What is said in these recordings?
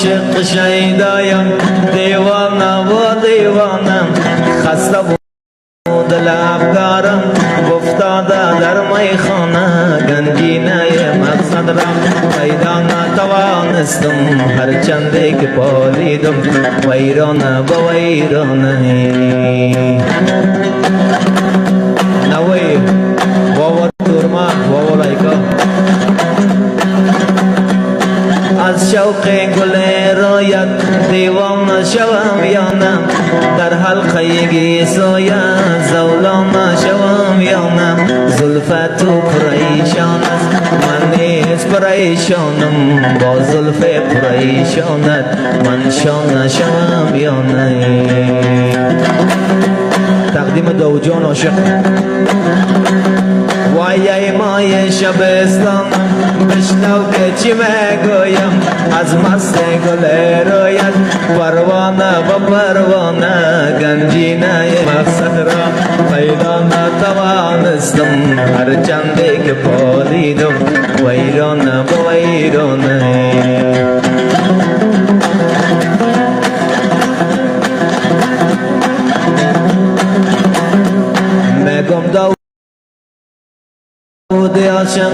عاشق شیدایم دیوانه و دیوانم خسته و دل افکارم افتاده در میخانه گنجینه مقصد را پیدا نتوانستم هرچنده که پالیدم ویرانه با ویرانه نوی واوا تورما واوا لایکا از شوق گل رویت دیوانه شوم یا نه در حلقه گیسویت زولانه شوم یا نه زلفت تو پریشان است من نیز پریشانم با زلف پریشانت من شانه شوم یا نه. تقدیم داود جان عاشق. وای مای شبستان بشنو که چی میگویم از مست گل رویت پروانه و پروانه گنجینه مقصد را پیدا نتوانستم هرچنده که پالیدم ویرانه و ویرانه. میگم داود عاشق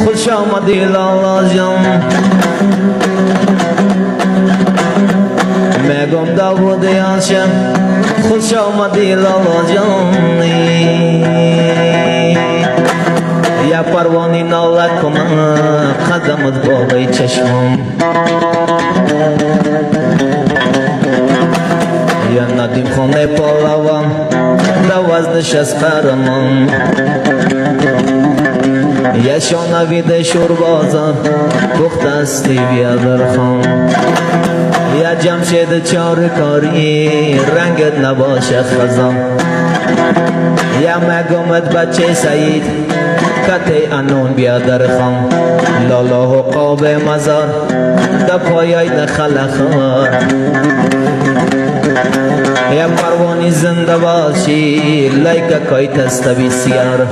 خوش آمدی لالا جان میگم داود عاشق خوش آمدی لالا جان یا پروانی ناله کنم قدمت بالای چشمم یا ندیم خانه پالوان دوازدش از قهرمان یا شانوید شوربازان بخت استی بیا در خان یا جمشید چار کاری رنگت نباشه خزان یا مگمت بچه سعید کته انون بیا در خان لالا و قاب مزار دا پایای نخل خار یا پروانی زنده باشی لایک کایت است بسیار